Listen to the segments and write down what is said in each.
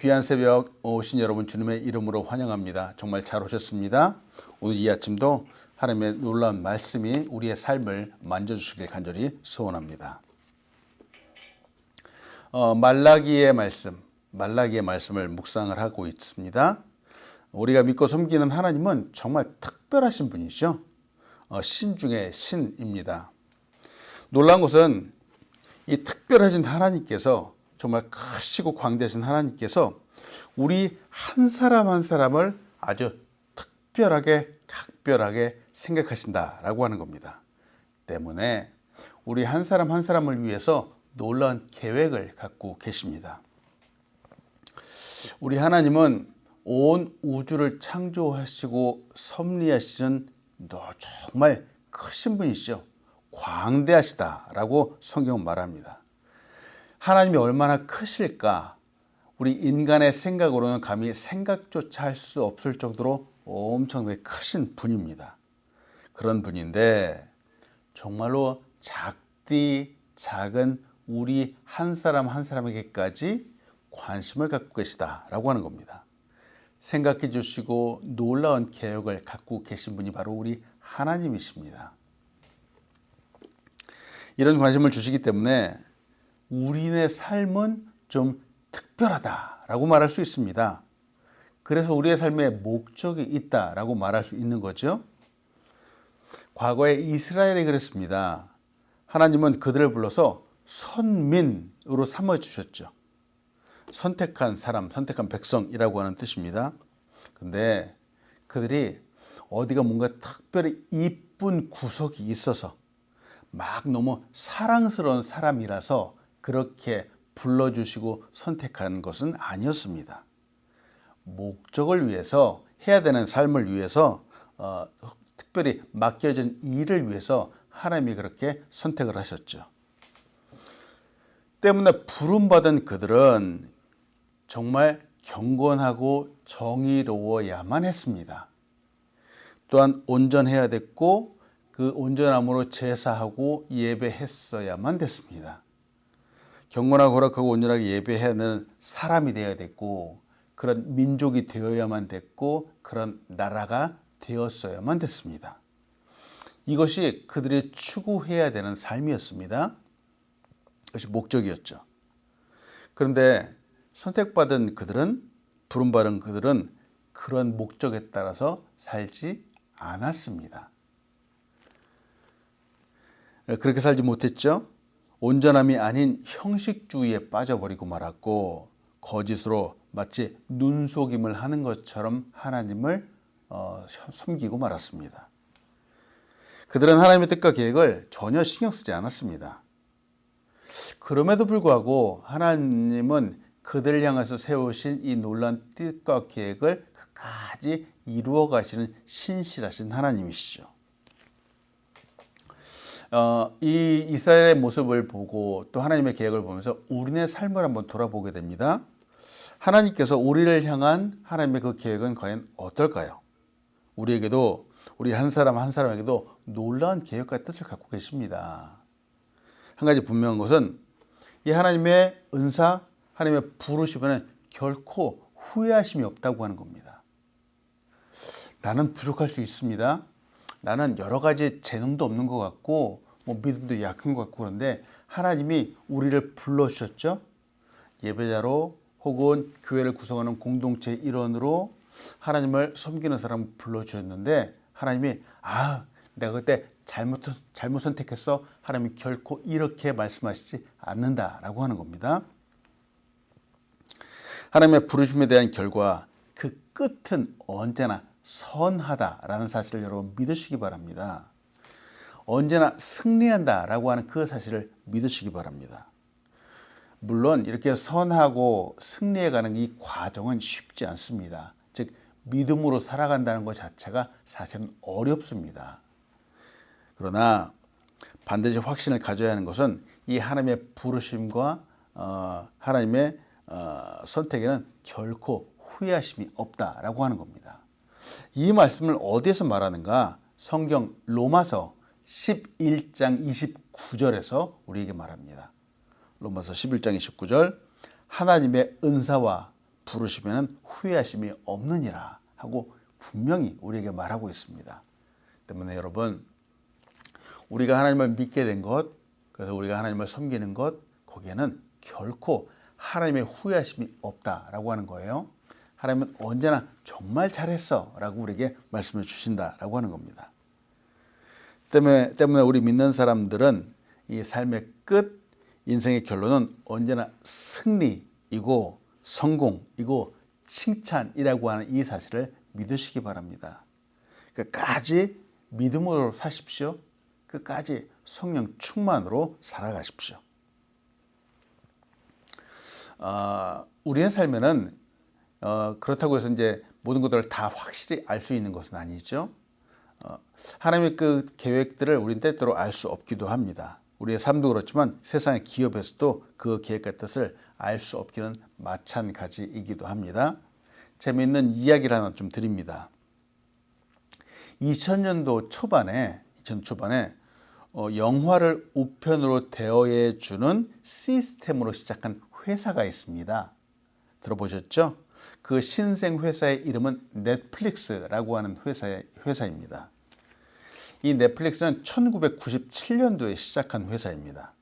귀한 새벽 오신 여러분 주님의 이름으로 환영합니다. 정말 잘 오셨습니다. 오늘 이 아침도 하나님의 놀라운 말씀이 우리의 삶을 만져주시길 간절히 소원합니다. 말라기의 말씀을 묵상을 하고 있습니다. 우리가 믿고 섬기는 하나님은 정말 특별하신 분이죠. 신 중에 신입니다. 놀라운 것은 이 특별하신 하나님께서 정말 크시고 광대하신 하나님께서 우리 한 사람 한 사람을 아주 특별하게 각별하게 생각하신다라고 하는 겁니다. 때문에 우리 한 사람 한 사람을 위해서 놀라운 계획을 갖고 계십니다. 우리 하나님은 온 우주를 창조하시고 섭리하시는 정말 크신 분이시죠. 광대하시다라고 성경은 말합니다. 하나님이 얼마나 크실까? 우리 인간의 생각으로는 감히 생각조차 할 수 없을 정도로 엄청나게 크신 분입니다. 그런 분인데 정말로 작디 작은 우리 한 사람 한 사람에게까지 관심을 갖고 계시다라고 하는 겁니다. 생각해 주시고 놀라운 계획을 갖고 계신 분이 바로 우리 하나님이십니다. 이런 관심을 주시기 때문에 우리의 삶은 좀 특별하다라고 말할 수 있습니다. 그래서 우리의 삶에 목적이 있다라고 말할 수 있는 거죠. 과거에 이스라엘이 그랬습니다. 하나님은 그들을 불러서 선민으로 삼아주셨죠. 선택한 사람, 선택한 백성이라고 하는 뜻입니다. 근데 그들이 어디가 뭔가 특별히 이쁜 구석이 있어서 막 너무 사랑스러운 사람이라서 그렇게 불러주시고 선택한 것은 아니었습니다. 목적을 위해서 해야 되는 삶을 위해서 특별히 맡겨진 일을 위해서 하나님이 그렇게 선택을 하셨죠. 때문에 부름받은 그들은 정말 경건하고 정의로워야만 했습니다. 또한 온전해야 됐고 그 온전함으로 제사하고 예배했어야만 됐습니다. 경건하고 거룩하고 온전하게 예배해야 하는 사람이 되어야 됐고 그런 민족이 되어야만 됐고 그런 나라가 되었어야만 됐습니다. 이것이 그들이 추구해야 되는 삶이었습니다. 그것이 목적이었죠. 그런데 선택받은 그들은, 부름받은 그들은 그런 목적에 따라서 살지 않았습니다. 그렇게 살지 못했죠. 온전함이 아닌 형식주의에 빠져버리고 말았고 거짓으로 마치 눈속임을 하는 것처럼 하나님을 섬기고 말았습니다. 그들은 하나님의 뜻과 계획을 전혀 신경 쓰지 않았습니다. 그럼에도 불구하고 하나님은 그들을 향해서 세우신 이 놀라운 뜻과 계획을 끝까지 이루어 가시는 신실하신 하나님이시죠. 이 이스라엘의 모습을 보고 또 하나님의 계획을 보면서 우리의 삶을 한번 돌아보게 됩니다. 하나님께서 우리를 향한 하나님의 그 계획은 과연 어떨까요? 우리에게도 우리 한 사람 한 사람에게도 놀라운 계획과 뜻을 갖고 계십니다. 한 가지 분명한 것은 이 하나님의 은사, 하나님의 부르심에는 결코 후회하심이 없다고 하는 겁니다. 나는 부족할 수 있습니다. 나는 여러 가지 재능도 없는 것 같고 믿음도 약한 것 같고 그런데 하나님이 우리를 불러주셨죠. 예배자로 혹은 교회를 구성하는 공동체의 일원으로 하나님을 섬기는 사람을 불러주셨는데 하나님이 내가 그때 잘못 선택했어. 하나님이 결코 이렇게 말씀하시지 않는다라고 하는 겁니다. 하나님의 부르심에 대한 결과 그 끝은 언제나 선하다라는 사실을 여러분 믿으시기 바랍니다. 언제나 승리한다라고 하는 그 사실을 믿으시기 바랍니다. 물론 이렇게 선하고 승리해가는 이 과정은 쉽지 않습니다. 즉 믿음으로 살아간다는 것 자체가 사실은 어렵습니다. 그러나 반드시 확신을 가져야 하는 것은 이 하나님의 부르심과 하나님의 선택에는 결코 후회하심이 없다라고 하는 겁니다. 이 말씀을 어디에서 말하는가? 성경 로마서 11장 29절에서 우리에게 말합니다. 로마서 11장 29절 하나님의 은사와 부르시면 후회하심이 없느니라 하고 분명히 우리에게 말하고 있습니다. 때문에 여러분, 우리가 하나님을 믿게 된 것, 그래서 우리가 하나님을 섬기는 것, 거기에는 결코 하나님의 후회하심이 없다라고 하는 거예요. 하나님은 언제나 정말 잘했어 라고 우리에게 말씀해 주신다라고 하는 겁니다. 때문에 우리 믿는 사람들은 이 삶의 끝, 인생의 결론은 언제나 승리이고 성공이고 칭찬이라고 하는 이 사실을 믿으시기 바랍니다. 끝까지 믿음으로 사십시오. 끝까지 성령 충만으로 살아가십시오. 우리의 삶에는 그렇다고 해서 이제 모든 것들을 다 확실히 알 수 있는 것은 아니죠. 하나님의 그 계획들을 우리는 때때로 알 수 없기도 합니다. 우리의 삶도 그렇지만 세상의 기업에서도 그 계획과 뜻을 알 수 없기는 마찬가지이기도 합니다. 재미있는 이야기를 하나 좀 드립니다. 2000년도 초반에 영화를 우편으로 대여해 주는 시스템으로 시작한 회사가 있습니다. 들어보셨죠? 그 신생 회사의 이름은 넷플릭스라고 하는 회사입니다. 이 넷플릭스는 1997년도에 시작한 회사입니다.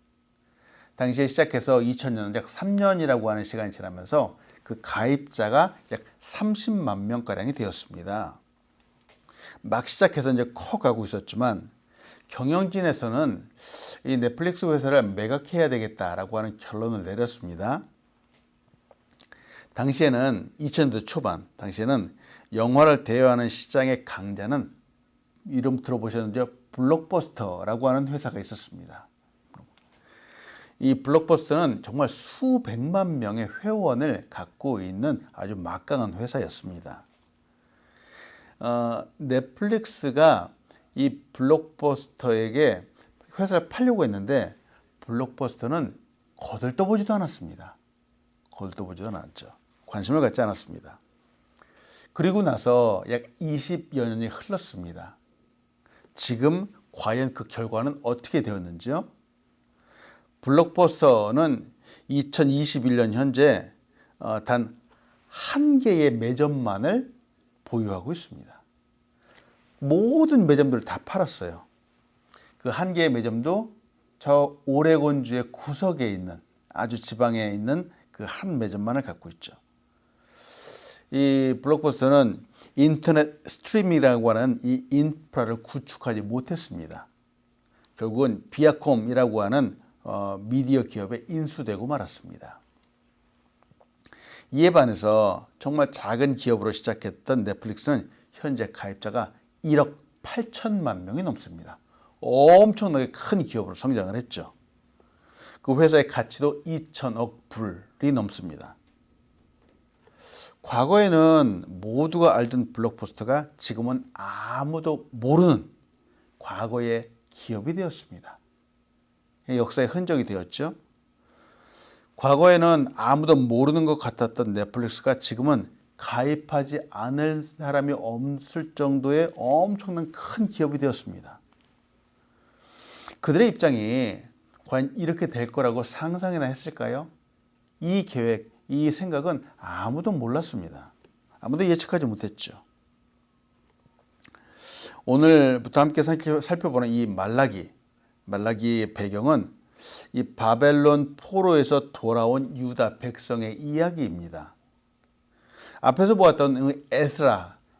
당시에 시작해서 2000년, 약 3년이라고 하는 시간이 지나면서 그 가입자가 약 30만 명가량이 되었습니다. 막 시작해서 이제 커가고 있었지만 경영진에서는 이 넷플릭스 회사를 매각해야 되겠다라고 하는 결론을 내렸습니다. 당시에는 2000년대 초반, 당시에는 영화를 대여하는 시장의 강자는 이름 들어보셨는지 블록버스터라고 하는 회사가 있었습니다. 이 블록버스터는 정말 수백만 명의 회원을 갖고 있는 아주 막강한 회사였습니다. 넷플릭스가 이 블록버스터에게 회사를 팔려고 했는데 블록버스터는 거들떠보지도 않았습니다. 거들떠보지도 않았죠. 관심을 갖지 않았습니다. 그리고 나서 약 20여 년이 흘렀습니다. 지금 과연 그 결과는 어떻게 되었는지요? 블록버스터는 2021년 현재 단 한 개의 매점만을 보유하고 있습니다. 모든 매점들을 다 팔았어요. 그 한 개의 매점도 저 오레곤주의 구석에 있는 아주 지방에 있는 그 한 매점만을 갖고 있죠. 이 블록버스터는 인터넷 스트리밍이라고 하는 이 인프라를 구축하지 못했습니다. 결국은 비아콤이라고 하는 미디어 기업에 인수되고 말았습니다. 이에 반해서 정말 작은 기업으로 시작했던 넷플릭스는 현재 가입자가 1억 8천만 명이 넘습니다. 엄청나게 큰 기업으로 성장을 했죠. 그 회사의 가치도 2천억 불이 넘습니다. 과거에는 모두가 알던 블록버스터가 지금은 아무도 모르는 과거의 기업이 되었습니다. 역사의 흔적이 되었죠. 과거에는 아무도 모르는 것 같았던 넷플릭스가 지금은 가입하지 않을 사람이 없을 정도의 엄청난 큰 기업이 되었습니다. 그들의 입장이 과연 이렇게 될 거라고 상상이나 했을까요? 이 계획, 이 생각은 아무도 몰랐습니다. 아무도 예측하지 못했죠. 오늘부터 함께 살펴보는 이 말라기의 배경은 이 바벨론 포로에서 돌아온 유다 백성의 이야기입니다. 앞에서 보았던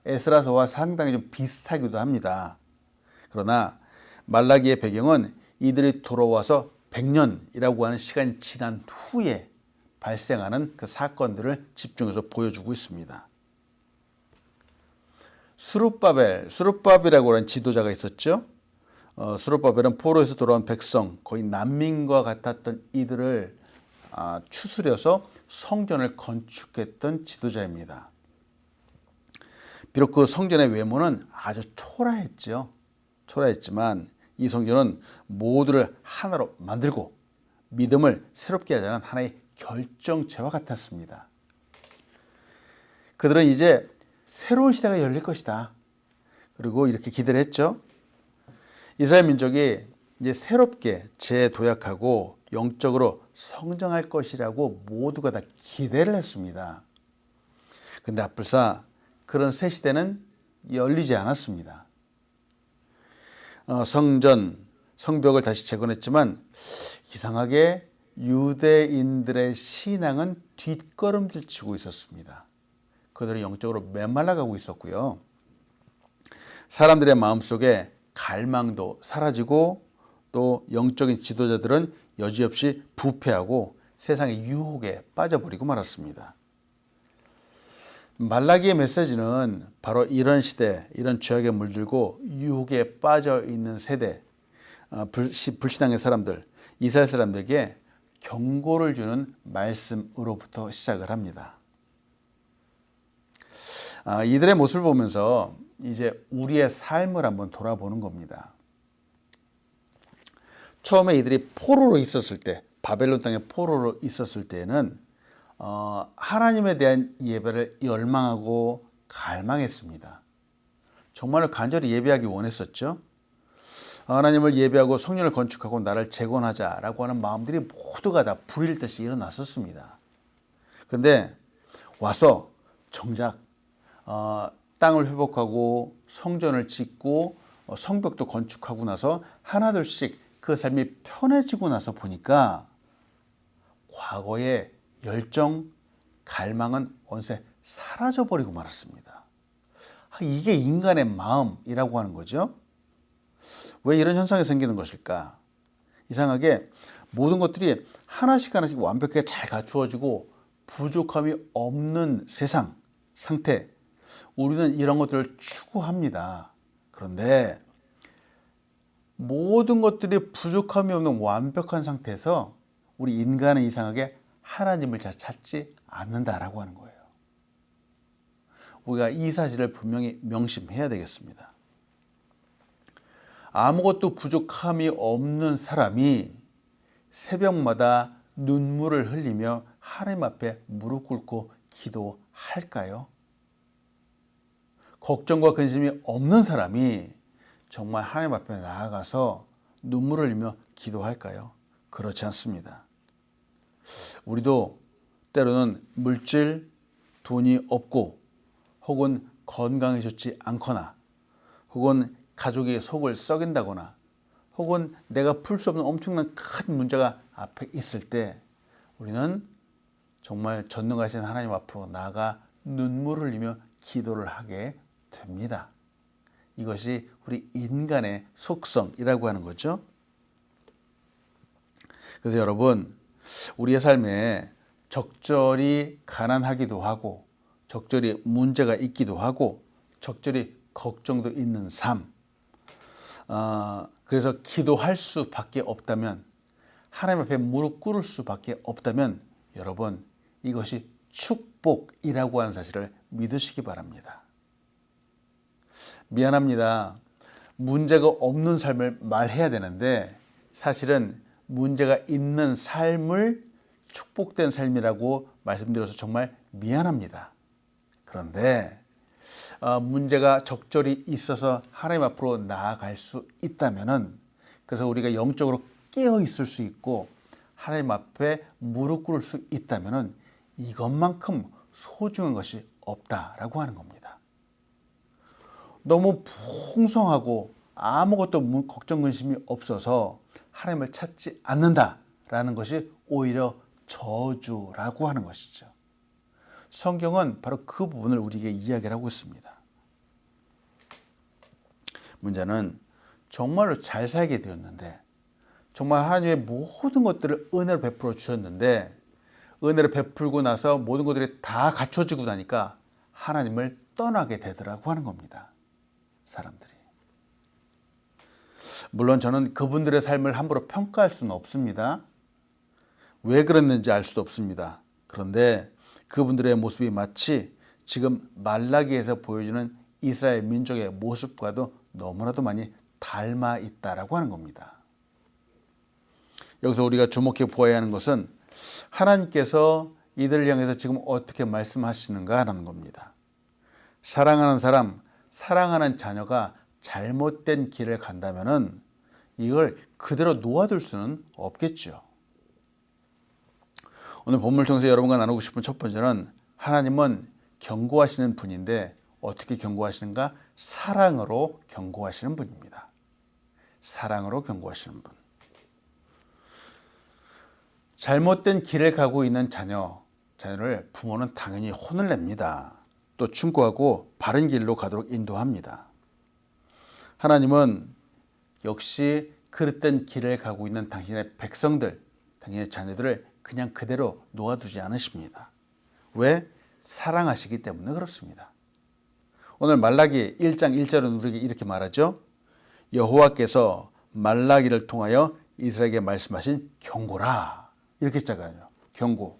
에스라서와 상당히 좀 비슷하기도 합니다. 그러나 말라기의 배경은 이들이 돌아와서 100년이라고 하는 시간이 지난 후에 발생하는 그 사건들을 집중해서 보여주고 있습니다. 수룹바벨이라고 하는 지도자가 있었죠. 수룹바벨은 포로에서 돌아온 백성, 거의 난민과 같았던 이들을 추스려서 성전을 건축했던 지도자입니다. 비록 그 성전의 외모는 아주 초라했지만 이 성전은 모두를 하나로 만들고 믿음을 새롭게 하자는 하나의 결정체와 같았습니다. 그들은 이제 새로운 시대가 열릴 것이다. 그리고 이렇게 기대를 했죠. 이스라엘 민족이 이제 새롭게 재도약하고 영적으로 성장할 것이라고 모두가 다 기대를 했습니다. 근데 앞불사 그런 새 시대는 열리지 않았습니다. 성전, 성벽을 다시 재건했지만 이상하게 유대인들의 신앙은 뒷걸음질 치고 있었습니다. 그들은 영적으로 메말라가고 있었고요. 사람들의 마음속에 갈망도 사라지고 또 영적인 지도자들은 여지없이 부패하고 세상의 유혹에 빠져버리고 말았습니다. 말라기의 메시지는 바로 이런 시대, 이런 죄악에 물들고 유혹에 빠져 있는 세대, 불신앙의 사람들, 이스라엘 사람들에게 경고를 주는 말씀으로부터 시작을 합니다. 이들의 모습을 보면서 이제 우리의 삶을 한번 돌아보는 겁니다. 처음에 이들이 포로로 있었을 때, 바벨론 땅에 포로로 있었을 때는 하나님에 대한 예배를 열망하고 갈망했습니다. 정말 간절히 예배하기 원했었죠. 하나님을 예배하고 성전을 건축하고 나를 재건하자라고 하는 마음들이 모두가 다 불일 듯이 일어났었습니다. 그런데 와서 정작 땅을 회복하고 성전을 짓고 성벽도 건축하고 나서 하나둘씩 그 삶이 편해지고 나서 보니까 과거의 열정, 갈망은 어느새 사라져버리고 말았습니다. 이게 인간의 마음이라고 하는 거죠. 왜 이런 현상이 생기는 것일까? 이상하게 모든 것들이 하나씩 하나씩 완벽하게 잘 갖추어지고 부족함이 없는 세상, 상태, 우리는 이런 것들을 추구합니다. 그런데 모든 것들이 부족함이 없는 완벽한 상태에서 우리 인간은 이상하게 하나님을 잘 찾지 않는다라고 하는 거예요. 우리가 이 사실을 분명히 명심해야 되겠습니다. 아무것도 부족함이 없는 사람이 새벽마다 눈물을 흘리며 하나님 앞에 무릎 꿇고 기도할까요? 걱정과 근심이 없는 사람이 정말 하나님 앞에 나아가서 눈물을 흘리며 기도할까요? 그렇지 않습니다. 우리도 때로는 물질, 돈이 없고 혹은 건강이 좋지 않거나 혹은 가족의 속을 썩인다거나 혹은 내가 풀 수 없는 엄청난 큰 문제가 앞에 있을 때 우리는 정말 전능하신 하나님 앞으로 나아가 눈물을 흘리며 기도를 하게 됩니다. 이것이 우리 인간의 속성이라고 하는 거죠. 그래서 여러분, 우리의 삶에 적절히 가난하기도 하고 적절히 문제가 있기도 하고 적절히 걱정도 있는 삶, 그래서 기도할 수밖에 없다면, 하나님 앞에 무릎 꿇을 수밖에 없다면 여러분, 이것이 축복이라고 하는 사실을 믿으시기 바랍니다. 미안합니다. 문제가 없는 삶을 말해야 되는데 사실은 문제가 있는 삶을 축복된 삶이라고 말씀드려서 정말 미안합니다. 그런데 문제가 적절히 있어서 하나님 앞으로 나아갈 수 있다면은, 그래서 우리가 영적으로 깨어 있을 수 있고 하나님 앞에 무릎 꿇을 수 있다면은 이것만큼 소중한 것이 없다라고 하는 겁니다. 너무 풍성하고 아무것도 걱정 근심이 없어서 하나님을 찾지 않는다라는 것이 오히려 저주라고 하는 것이죠. 성경은 바로 그 부분을 우리에게 이야기를 하고 있습니다. 문제는 정말로 잘 살게 되었는데, 정말 하나님의 모든 것들을 은혜로 베풀어 주셨는데, 은혜를 베풀고 나서 모든 것들이 다 갖춰지고 나니까 하나님을 떠나게 되더라고 하는 겁니다. 사람들이. 물론 저는 그분들의 삶을 함부로 평가할 수는 없습니다. 왜 그랬는지 알 수도 없습니다. 그런데 그분들의 모습이 마치 지금 말라기에서 보여주는 이스라엘 민족의 모습과도 너무나도 많이 닮아 있다라고 하는 겁니다. 여기서 우리가 주목해 보아야 하는 것은 하나님께서 이들을 향해서 지금 어떻게 말씀하시는가 하는 겁니다. 사랑하는 사람, 사랑하는 자녀가 잘못된 길을 간다면은 이걸 그대로 놓아둘 수는 없겠죠. 오늘 본문을 통해서 여러분과 나누고 싶은 첫 번째는, 하나님은 경고하시는 분인데 어떻게 경고하시는가? 사랑으로 경고하시는 분입니다. 사랑으로 경고하시는 분. 잘못된 길을 가고 있는 자녀를 부모는 당연히 혼을 냅니다. 또 충고하고 바른 길로 가도록 인도합니다. 하나님은 역시 그릇된 길을 가고 있는 당신의 백성들, 당신의 자녀들을 그냥 그대로 놓아두지 않으십니다. 왜? 사랑하시기 때문에 그렇습니다. 오늘 말라기 1장 1절은 우리에게 이렇게 말하죠. 여호와께서 말라기를 통하여 이스라엘에게 말씀하신 경고라. 이렇게 시작하죠. 경고.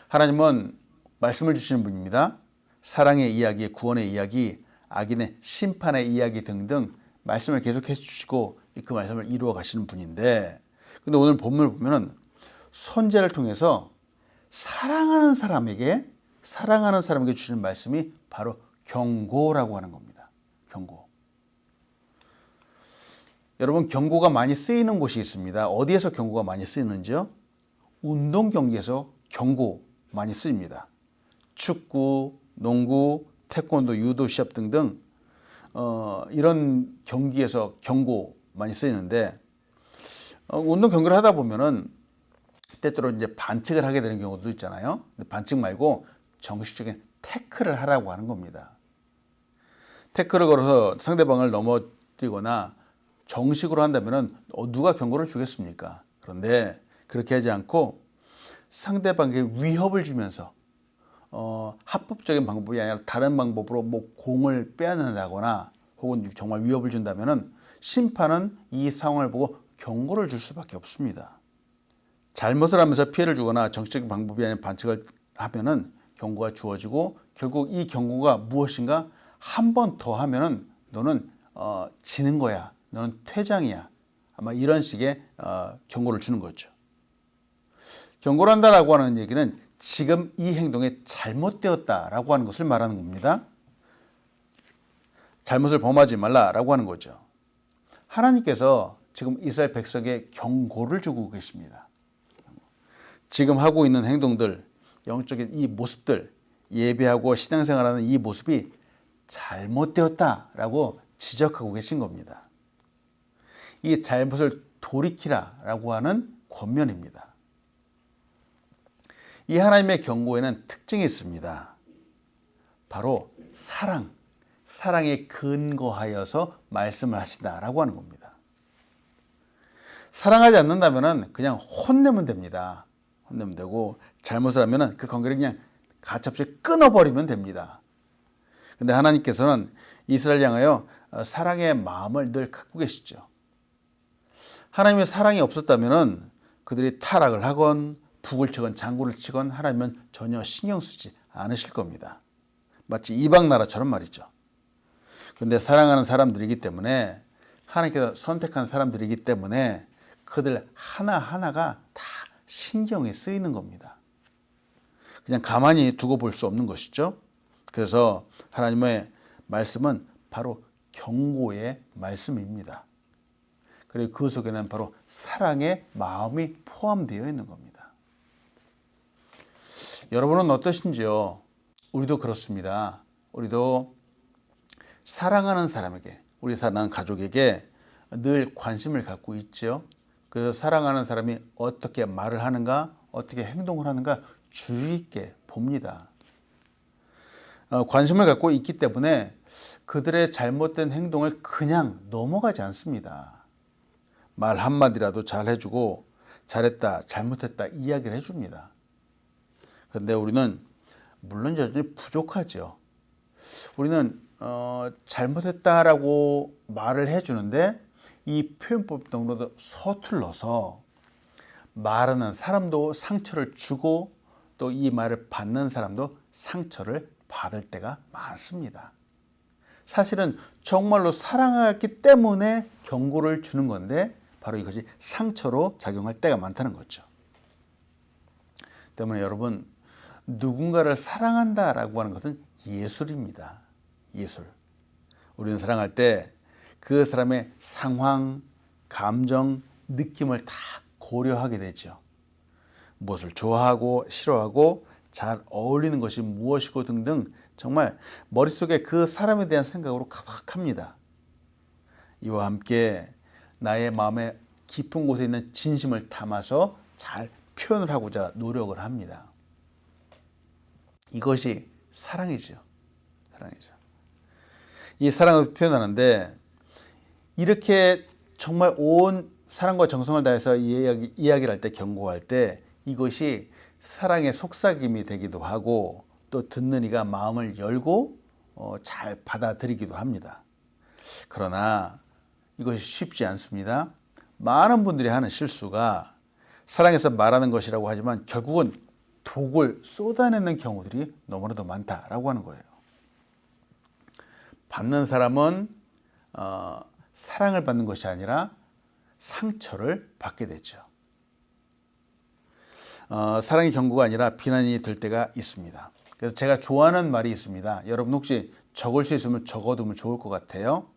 하나님은 말씀을 주시는 분입니다. 사랑의 이야기, 구원의 이야기, 악인의 심판의 이야기 등등 말씀을 계속해 주시고 그 말씀을 이루어 가시는 분인데, 근데 오늘 본문을 보면은 선지자를 통해서 사랑하는 사람에게 주시는 말씀이 바로 경고라고 하는 겁니다. 경고. 여러분, 경고가 많이 쓰이는 곳이 있습니다. 어디에서 경고가 많이 쓰이는지요? 운동 경기에서 경고 많이 쓰입니다. 축구, 농구, 태권도, 유도, 시합 등등 이런 경기에서 경고 많이 쓰이는데, 운동 경기를 하다 보면은 때때로 이제 반칙을 하게 되는 경우도 있잖아요. 근데 반칙 말고 정식적인 태클을 하라고 하는 겁니다. 태클을 걸어서 상대방을 넘어뜨리거나 정식으로 한다면은 누가 경고를 주겠습니까? 그런데 그렇게 하지 않고 상대방에게 위협을 주면서 합법적인 방법이 아니라 다른 방법으로 뭐 공을 빼앗는다거나 혹은 정말 위협을 준다면은 심판은 이 상황을 보고 경고를 줄 수밖에 없습니다. 잘못을 하면서 피해를 주거나 정치적인 방법이 아닌 반칙을 하면은 경고가 주어지고, 결국 이 경고가 무엇인가? 한 번 더 하면은 너는 지는 거야, 너는 퇴장이야, 아마 이런 식의 경고를 주는 거죠. 경고를 한다라고 하는 얘기는 지금 이 행동이 잘못되었다라고 하는 것을 말하는 겁니다. 잘못을 범하지 말라라고 하는 거죠. 하나님께서 지금 이스라엘 백성에게 경고를 주고 계십니다. 지금 하고 있는 행동들, 영적인 이 모습들, 예배하고 신앙생활하는 이 모습이 잘못되었다라고 지적하고 계신 겁니다. 이 잘못을 돌이키라라고 하는 권면입니다. 이 하나님의 경고에는 특징이 있습니다. 바로 사랑에 근거하여서 말씀을 하신다라고 하는 겁니다. 사랑하지 않는다면 그냥 혼내면 됩니다. 혼내면 되고, 잘못을 하면 그 관계를 그냥 가차없이 끊어버리면 됩니다. 근데 하나님께서는 이스라엘 향하여 사랑의 마음을 늘 갖고 계시죠. 하나님의 사랑이 없었다면 그들이 타락을 하건 북을 치건 장구를 치건 하나님은 전혀 신경 쓰지 않으실 겁니다. 마치 이방 나라처럼 말이죠. 근데 사랑하는 사람들이기 때문에, 하나님께서 선택한 사람들이기 때문에 그들 하나하나가 다 신경이 쓰이는 겁니다. 그냥 가만히 두고 볼 수 없는 것이죠. 그래서 하나님의 말씀은 바로 경고의 말씀입니다. 그리고 그 속에는 바로 사랑의 마음이 포함되어 있는 겁니다. 여러분은 어떠신지요? 우리도 그렇습니다. 우리도 사랑하는 사람에게, 우리 사랑하는 가족에게 늘 관심을 갖고 있죠. 그래서 사랑하는 사람이 어떻게 말을 하는가, 어떻게 행동을 하는가 주의 있게 봅니다. 관심을 갖고 있기 때문에 그들의 잘못된 행동을 그냥 넘어가지 않습니다. 말 한마디라도 잘 해주고, 잘했다, 잘못했다 이야기를 해줍니다. 그런데 우리는 물론 여전히 부족하죠. 우리는 잘못했다라고 말을 해주는데 이 표현법 등으로도 서툴러서 말하는 사람도 상처를 주고, 또 이 말을 받는 사람도 상처를 받을 때가 많습니다. 사실은 정말로 사랑하기 때문에 경고를 주는 건데 바로 이것이 상처로 작용할 때가 많다는 거죠. 때문에 여러분, 누군가를 사랑한다라고 하는 것은 예술입니다. 예술. 우리는 사랑할 때 그 사람의 상황, 감정, 느낌을 다 고려하게 되죠. 무엇을 좋아하고 싫어하고 잘 어울리는 것이 무엇이고 등등 정말 머릿속에 그 사람에 대한 생각으로 가득합니다. 이와 함께 나의 마음의 깊은 곳에 있는 진심을 담아서 잘 표현을 하고자 노력을 합니다. 이것이 사랑이죠. 사랑이죠. 이 사랑을 표현하는데 이렇게 정말 온 사랑과 정성을 다해서 이야기를 할 때, 경고할 때 이것이 사랑의 속삭임이 되기도 하고 또 듣는 이가 마음을 열고 잘 받아들이기도 합니다. 그러나 이것이 쉽지 않습니다. 많은 분들이 하는 실수가 사랑해서 말하는 것이라고 하지만 결국은 독을 쏟아내는 경우들이 너무나도 많다라고 하는 거예요. 받는 사람은 사랑을 받는 것이 아니라 상처를 받게 되죠. 사랑의 경고가 아니라 비난이 될 때가 있습니다. 그래서 제가 좋아하는 말이 있습니다. 여러분 혹시 적을 수 있으면 적어두면 좋을 것 같아요.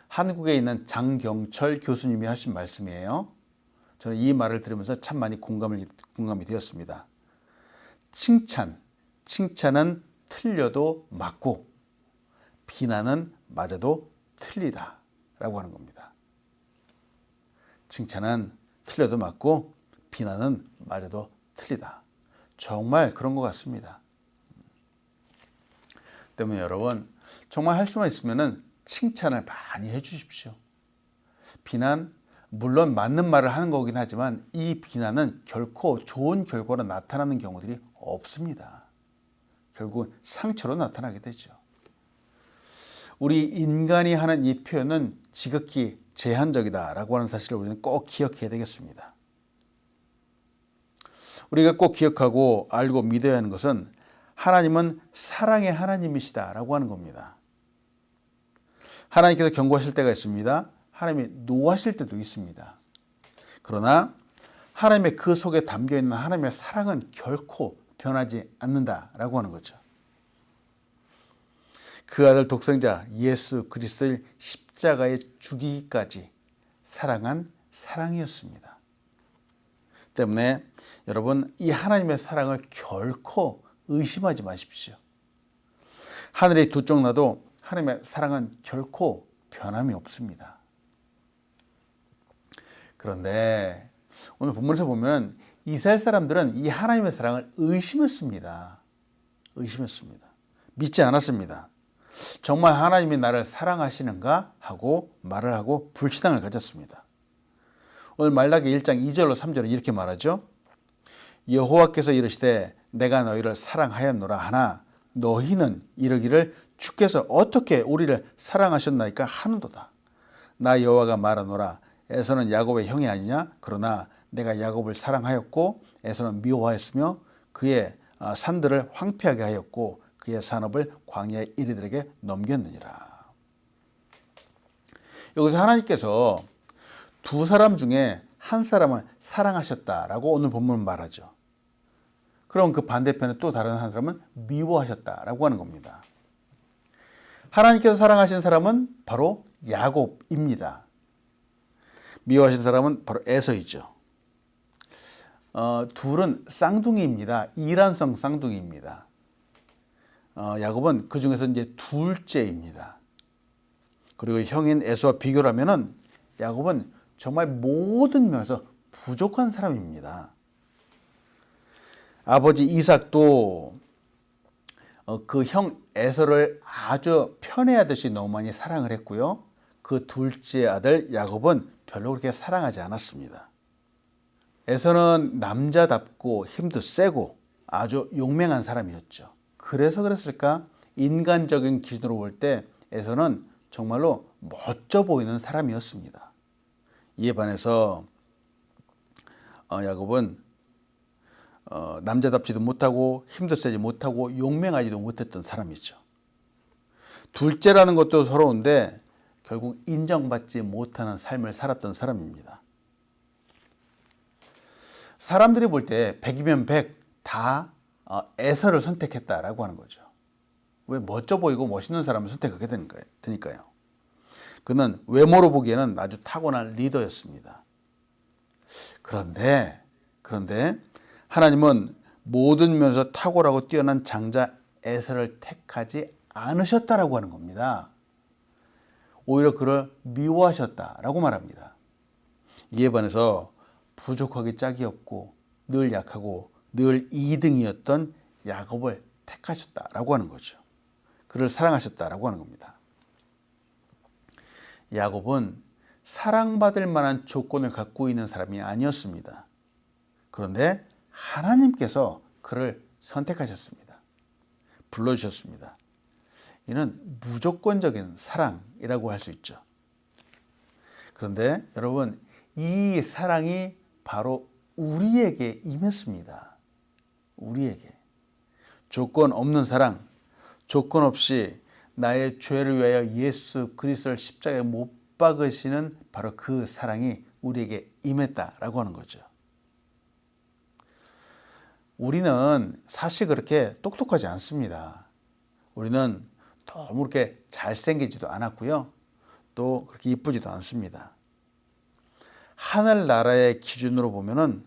한국에 있는 장경철 교수님이 하신 말씀이에요. 저는 이 말을 들으면서 참 많이 공감이 되었습니다. 칭찬은 틀려도 맞고 비난은 맞아도 틀리다 라고 하는 겁니다. 칭찬은 틀려도 맞고 비난은 맞아도 틀리다. 정말 그런 것 같습니다. 때문에 여러분 정말 할 수만 있으면 칭찬을 많이 해주십시오. 비난 물론 맞는 말을 하는 거긴 하지만 이 비난은 결코 좋은 결과로 나타나는 경우들이 없습니다. 결국은 상처로 나타나게 되죠. 우리 인간이 하는 이 표현은 지극히 제한적이다라고 하는 사실을 우리는 꼭 기억해야 되겠습니다. 우리가 꼭 기억하고 알고 믿어야 하는 것은 하나님은 사랑의 하나님이시다라고 하는 겁니다. 하나님께서 경고하실 때가 있습니다. 하나님이 노하실 때도 있습니다. 그러나 하나님의 그 속에 담겨있는 하나님의 사랑은 결코 변하지 않는다라고 하는 거죠. 그 아들 독생자 예수 그리스도를 십자가에 죽이기까지 사랑한 사랑이었습니다. 때문에 여러분 이 하나님의 사랑을 결코 의심하지 마십시오. 하늘이 두 쪽 나도 하나님의 사랑은 결코 변함이 없습니다. 그런데 오늘 본문에서 보면 이스라엘 사람들은 이 하나님의 사랑을 의심했습니다. 믿지 않았습니다. 정말 하나님이 나를 사랑하시는가 하고 말을 하고 불신앙을 가졌습니다. 오늘 말라기 1장 2절로 3절은 이렇게 말하죠. 여호와께서 이르시되 내가 너희를 사랑하였노라 하나 너희는 이르기를 주께서 어떻게 우리를 사랑하셨나이까 하는도다. 나 여호와가 말하노라 에서는 야곱의 형이 아니냐 그러나 내가 야곱을 사랑하였고 에서는 미워하였으며 그의 산들을 황폐하게 하였고 그의 산업을 광야의 이리들에게 넘겼느니라. 여기서 하나님께서 두 사람 중에 한 사람을 사랑하셨다라고 오늘 본문은 말하죠. 그럼 그 반대편에 또 다른 한 사람은 미워하셨다라고 하는 겁니다. 하나님께서 사랑하신 사람은 바로 야곱입니다. 미워하신 사람은 바로 에서이죠. 둘은 쌍둥이입니다. 이란성 쌍둥이입니다. 야곱은 그 중에서 이제 둘째입니다. 그리고 형인 에서와 비교를 하면은 야곱은 정말 모든 면에서 부족한 사람입니다. 아버지 이삭도 그 형 에서를 아주 편애하듯이 너무 많이 사랑을 했고요. 그 둘째 아들 야곱은 별로 그렇게 사랑하지 않았습니다. 에서는 남자답고 힘도 세고 아주 용맹한 사람이었죠. 그래서 그랬을까? 인간적인 기준으로 볼 때 에서는 정말로 멋져 보이는 사람이었습니다. 이에 반해서 야곱은 남자답지도 못하고 힘도 세지 못하고 용맹하지도 못했던 사람이죠. 둘째라는 것도 서러운데 결국 인정받지 못하는 삶을 살았던 사람입니다. 사람들이 볼 때 100이면 100 다 에서를 선택했다라고 하는 거죠. 왜 멋져 보이고 멋있는 사람을 선택하게 되니까요. 그는 외모로 보기에는 아주 타고난 리더였습니다. 그런데 하나님은 모든 면에서 탁월하고 뛰어난 장자 에서를 택하지 않으셨다라고 하는 겁니다. 오히려 그를 미워하셨다라고 말합니다. 이에 반해서 부족하기 짝이 없고 늘 약하고 늘 2등이었던 야곱을 택하셨다라고 하는 거죠. 그를 사랑하셨다라고 하는 겁니다. 야곱은 사랑받을 만한 조건을 갖고 있는 사람이 아니었습니다. 그런데 하나님께서 그를 선택하셨습니다. 불러주셨습니다. 이는 무조건적인 사랑이라고 할 수 있죠. 그런데 여러분, 이 사랑이 바로 우리에게 임했습니다. 우리에게. 조건 없는 사랑, 조건 없이 나의 죄를 위하여 예수 그리스도를 십자가에 못 박으시는 바로 그 사랑이 우리에게 임했다라고 하는 거죠. 우리는 사실 그렇게 똑똑하지 않습니다. 우리는 너무 그렇게 잘생기지도 않았고요. 또 그렇게 이쁘지도 않습니다. 하늘나라의 기준으로 보면은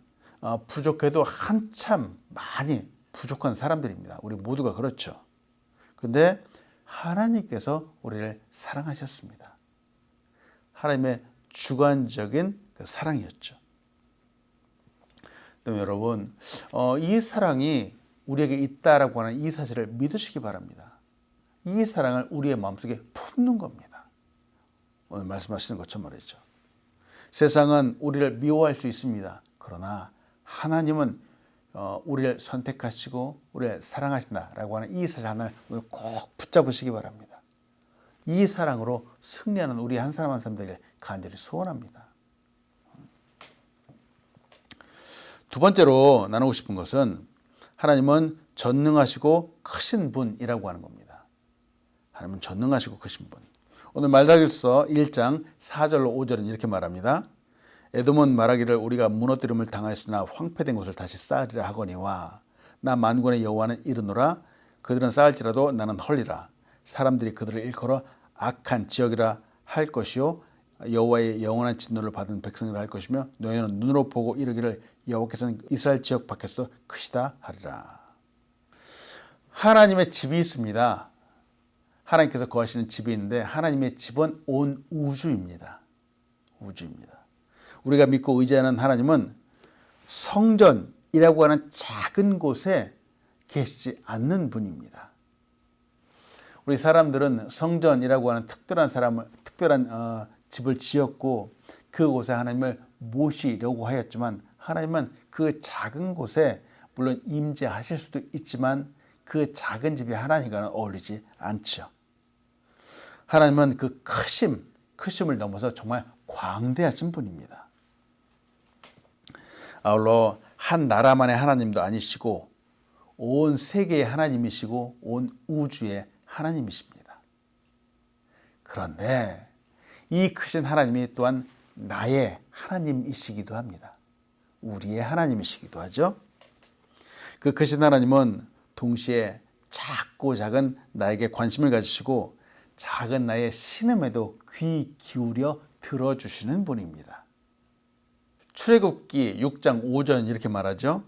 부족해도 한참 많이 부족한 사람들입니다. 우리 모두가 그렇죠. 그런데 하나님께서 우리를 사랑하셨습니다. 하나님의 주관적인 그 사랑이었죠. 그럼 여러분, 이 사랑이 우리에게 있다라고 하는 이 사실을 믿으시기 바랍니다. 이 사랑을 우리의 마음속에 품는 겁니다. 오늘 말씀하시는 것처럼 말이죠. 세상은 우리를 미워할 수 있습니다. 그러나 하나님은 우리를 선택하시고 우리를 사랑하신다라고 하는 이 사실 하나를 오늘 꼭 붙잡으시기 바랍니다. 이 사랑으로 승리하는 우리 한 사람 한 사람 되길 간절히 소원합니다. 두 번째로 나누고 싶은 것은 하나님은 전능하시고 크신 분이라고 하는 겁니다. 하나님은 전능하시고 크신 분. 오늘 말라기서 1장 4절로 5절은 이렇게 말합니다. 에돔은 말하기를 우리가 무너뜨림을 당하였으나 황폐된 곳을 다시 쌓으리라 하거니와 나 만군의 여호와는 이르노라 그들은 쌓을지라도 나는 헐리라 사람들이 그들을 일컬어 악한 지역이라 할 것이요 여호와의 영원한 진노를 받은 백성이라 할 것이며 너희는 눈으로 보고 이르기를 여호와께서는 이스라엘 지역 밖에서도 크시다 하리라. 하나님의 집이 있습니다. 하나님께서 거하시는 집이 있는데 하나님의 집은 온 우주입니다. 우주입니다. 우리가 믿고 의지하는 하나님은 성전이라고 하는 작은 곳에 계시지 않는 분입니다. 우리 사람들은 성전이라고 하는 특별한 집을 지었고 그곳에 하나님을 모시려고 하였지만 하나님은 그 작은 곳에 물론 임재하실 수도 있지만 그 작은 집이 하나님과는 어울리지 않죠. 하나님은 그 크심을 넘어서 정말 광대하신 분입니다. 아울러 한 나라만의 하나님도 아니시고 온 세계의 하나님이시고 온 우주의 하나님이십니다. 그런데 이 크신 하나님이 또한 나의 하나님이시기도 합니다. 우리의 하나님이시기도 하죠. 그 크신 하나님은 동시에 작고 작은 나에게 관심을 가지시고 작은 나의 신음에도 귀 기울여 들어주시는 분입니다. 출애굽기 6장 5절 이렇게 말하죠.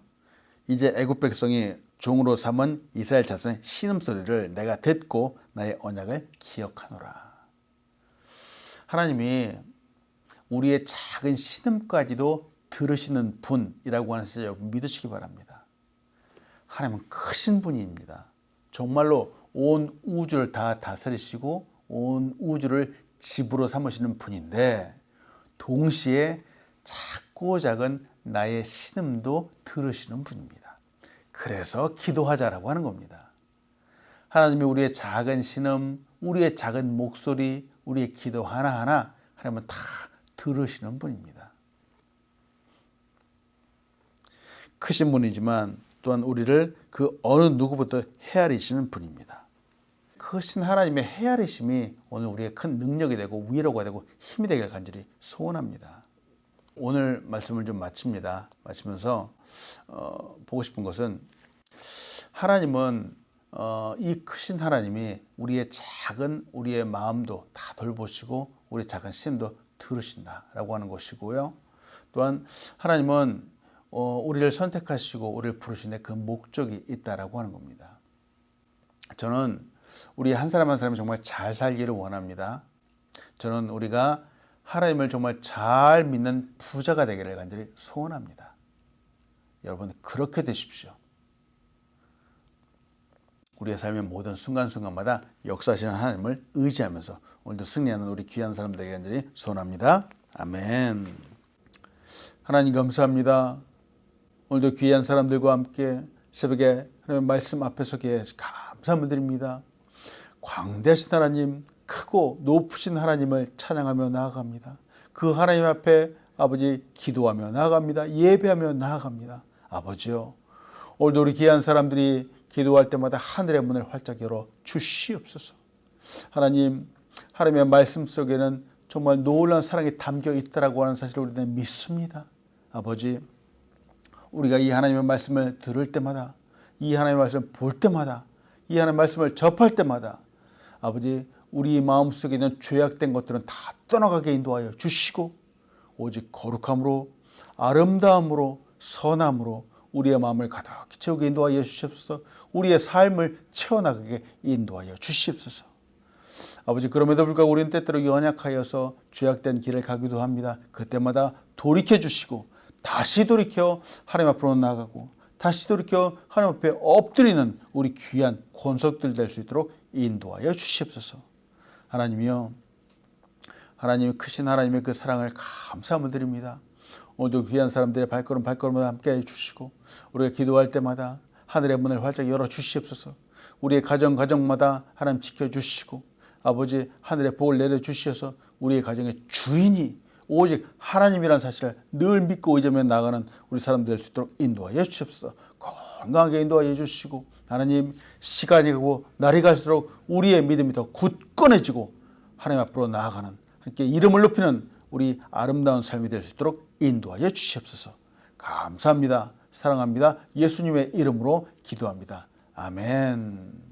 이제 애굽 백성이 종으로 삼은 이스라엘 자손의 신음소리를 내가 듣고 나의 언약을 기억하노라. 하나님이 우리의 작은 신음까지도 들으시는 분이라고 하는 사실을 믿으시기 바랍니다. 하나님은 크신 분입니다. 정말로 온 우주를 다 다스리시고 온 우주를 집으로 삼으시는 분인데 동시에 작고 작은 나의 신음도 들으시는 분입니다. 그래서 기도하자라고 하는 겁니다. 하나님이 우리의 작은 신음, 우리의 작은 목소리, 우리의 기도 하나하나 하나님은 다 들으시는 분입니다. 크신 분이지만 또한 우리를 그 어느 누구보다 헤아리시는 분입니다. 크신 하나님의 헤아리심이 오늘 우리의 큰 능력이 되고 위로가 되고 힘이 되길 간절히 소원합니다. 오늘 말씀을 좀 마칩니다. 마치면서 보고 싶은 것은 하나님은 이 크신 하나님이 우리의 마음도 다 돌보시고 우리의 작은 신도 들으신다라고 하는 것이고요. 또한 하나님은 우리를 선택하시고 우리를 부르신 데 그 목적이 있다라고 하는 겁니다. 저는 우리 한 사람 한 사람이 정말 잘 살기를 원합니다. 저는 우리가 하나님을 정말 잘 믿는 부자가 되기를 간절히 소원합니다. 여러분 그렇게 되십시오. 우리의 삶의 모든 순간순간마다 역사하시는 하나님을 의지하면서 오늘도 승리하는 우리 귀한 사람들에게 간절히 소원합니다. 아멘. 하나님 감사합니다. 오늘도 귀한 사람들과 함께 새벽에 하나님의 말씀 앞에 서게 감사함을 드립니다. 광대하신 하나님, 크고 높으신 하나님을 찬양하며 나아갑니다. 그 하나님 앞에 아버지 기도하며 나아갑니다. 예배하며 나아갑니다. 아버지요, 오늘도 우리 귀한 사람들이 기도할 때마다 하늘의 문을 활짝 열어 주시옵소서. 하나님, 하나님의 말씀 속에는 정말 놀라운 사랑이 담겨 있다라고 하는 사실을 우리는 믿습니다. 아버지, 우리가 이 하나님의 말씀을 들을 때마다, 이 하나님의 말씀을 볼 때마다, 이 하나님의 말씀을 접할 때마다 아버지, 우리 마음속에 있는 죄악된 것들은 다 떠나가게 인도하여 주시고 오직 거룩함으로, 아름다움으로, 선함으로 우리의 마음을 가득히 채우게 인도하여 주시옵소서. 우리의 삶을 채워나가게 인도하여 주시옵소서. 아버지, 그럼에도 불구하고 우리는 때때로 연약하여서 죄악된 길을 가기도 합니다. 그때마다 돌이켜 주시고 다시 돌이켜 하나님 앞으로 나아가고 다시 돌이켜 하나님 앞에 엎드리는 우리 귀한 권속들 될 수 있도록 인도하여 주시옵소서. 하나님이여, 하나님의 크신 하나님의 그 사랑을 감사함을 드립니다. 오늘도 귀한 사람들의 발걸음마다 함께해 주시고 우리가 기도할 때마다 하늘의 문을 활짝 열어 주시옵소서. 우리의 가정마다 하나님 지켜주시고 아버지 하늘의 복을 내려주셔서 우리의 가정의 주인이 오직 하나님이라는 사실을 늘 믿고 의지하며 나가는 우리 사람들 될 수 있도록 인도하여 주시옵소서. 건강하게 인도하여 주시고 하나님, 시간이 가고 날이 갈수록 우리의 믿음이 더 굳건해지고 하나님 앞으로 나아가는 함께 이름을 높이는 우리 아름다운 삶이 될 수 있도록 인도하여 주시옵소서. 감사합니다. 사랑합니다. 예수님의 이름으로 기도합니다. 아멘.